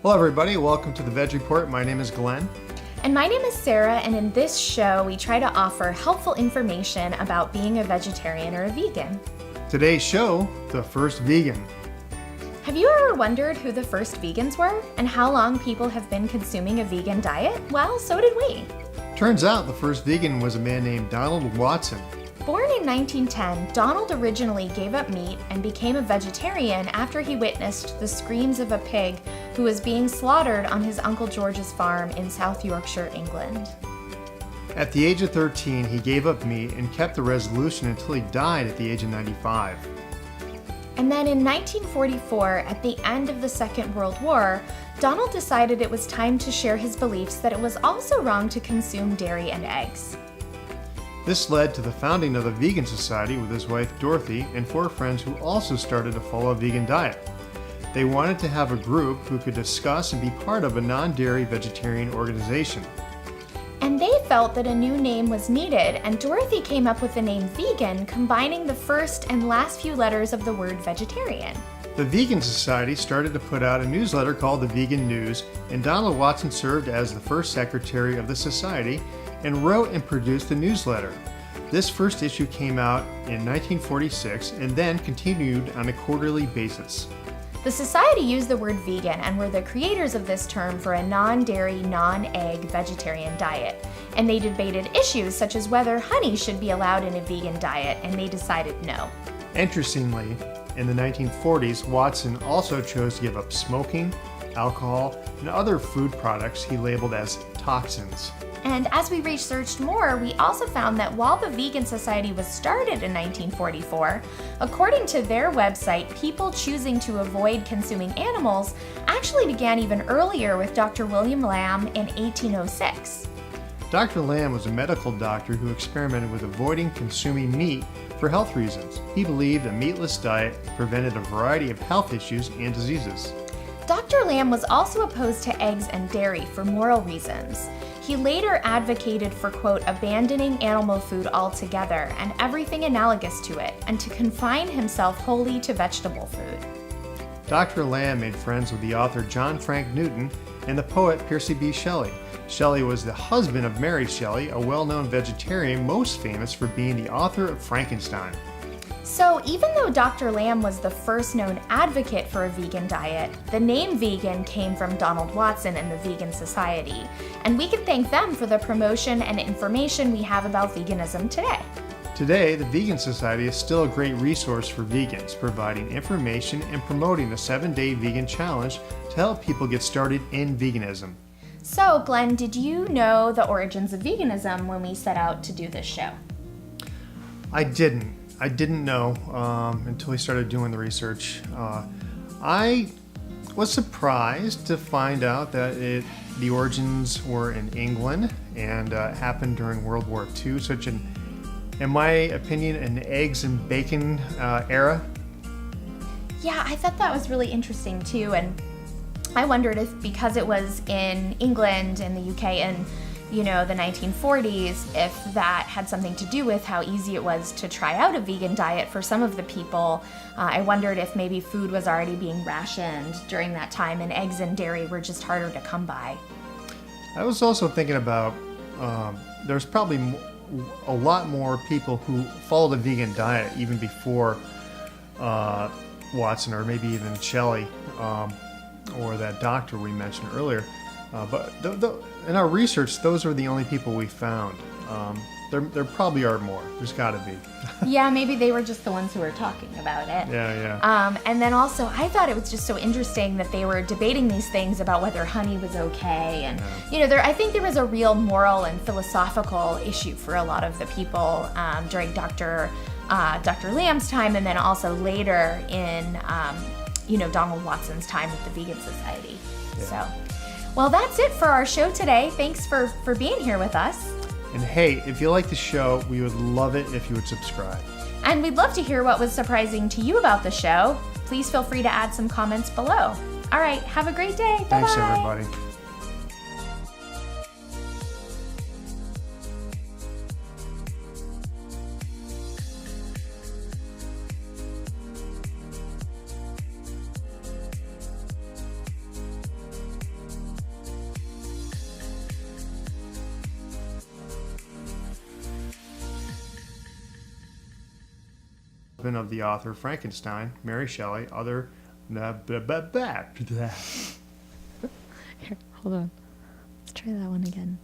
Hello everybody, welcome to the Veg Report. My name is Glenn. And my name is Sarah, and in this show we try to offer helpful information about being a vegetarian or a vegan. Today's show, the first vegan. Have you ever wondered who the first vegans were and how long people have been consuming a vegan diet? Well, so did we. Turns out the first vegan was a man named Donald Watson. Born in 1910, Donald originally gave up meat and became a vegetarian after he witnessed the screams of a pig who was being slaughtered on his Uncle George's farm in South Yorkshire, England. At the age of 13, he gave up meat and kept the resolution until he died at the age of 95. And then in 1944, at the end of the Second World War, Donald decided it was time to share his beliefs that it was also wrong to consume dairy and eggs. This led to the founding of the Vegan Society with his wife Dorothy and 4 friends who also started to follow a vegan diet. They wanted to have a group who could discuss and be part of a non-dairy vegetarian organization. And they felt that a new name was needed, and Dorothy came up with the name vegan, combining the first and last few letters of the word vegetarian. The Vegan Society started to put out a newsletter called the Vegan News, and Donald Watson served as the first secretary of the society and wrote and produced the newsletter. This first issue came out in 1946 and then continued on a quarterly basis. The society used the word vegan and were the creators of this term for a non-dairy, non-egg vegetarian diet. And they debated issues such as whether honey should be allowed in a vegan diet, and they decided no. Interestingly, in the 1940s, Watson also chose to give up smoking, alcohol, and other food products he labeled as toxins. And as we researched more, we also found that while the Vegan Society was started in 1944, according to their website, people choosing to avoid consuming animals actually began even earlier with Dr. William Lamb in 1806. Dr. Lamb was a medical doctor who experimented with avoiding consuming meat for health reasons. He believed a meatless diet prevented a variety of health issues and diseases. Dr. Lamb was also opposed to eggs and dairy for moral reasons. He later advocated for, quote, abandoning animal food altogether and everything analogous to it, and to confine himself wholly to vegetable food. Dr. Lamb made friends with the author John Frank Newton and the poet Percy B. Shelley. Shelley was the husband of Mary Shelley, a well-known vegetarian most famous for being the author of Frankenstein. So even though Dr. Lamb was the first known advocate for a vegan diet, the name vegan came from Donald Watson and the Vegan Society, and we can thank them for the promotion and information we have about veganism today. Today, the Vegan Society is still a great resource for vegans, providing information and promoting the 7-Day Vegan Challenge to help people get started in veganism. So Glenn, did you know the origins of veganism when we set out to do this show? I didn't know until we started doing the research. I was surprised to find out that the origins were in England and happened during World War II, in my opinion, an eggs and bacon era. Yeah, I thought that was really interesting too, and I wondered if because it was in England and the UK and the 1940s, if that had something to do with how easy it was to try out a vegan diet for some of the people. I wondered if maybe food was already being rationed during that time and eggs and dairy were just harder to come by. I was also thinking about there's probably a lot more people who followed a vegan diet even before Watson, or maybe even Shelley, or that doctor we mentioned earlier. But in our research, those are the only people we found. There probably are more. There's got to be. Yeah, maybe they were just the ones who were talking about it. Yeah. And then also, I thought it was just so interesting that they were debating these things about whether honey was okay. And, I think there was a real moral and philosophical issue for a lot of the people during Dr. Lamb's time, and then also later in, Donald Watson's time with the Vegan Society. Yeah. So, well, that's it for our show today. Thanks for being here with us. And hey, if you like the show, we would love it if you would subscribe. And we'd love to hear what was surprising to you about the show. Please feel free to add some comments below. All right, have a great day. Bye-bye. Thanks, everybody. husband of the author of Frankenstein, Mary Shelley, other blah, blah, blah, blah, blah. Here, hold on. Let's try that one again.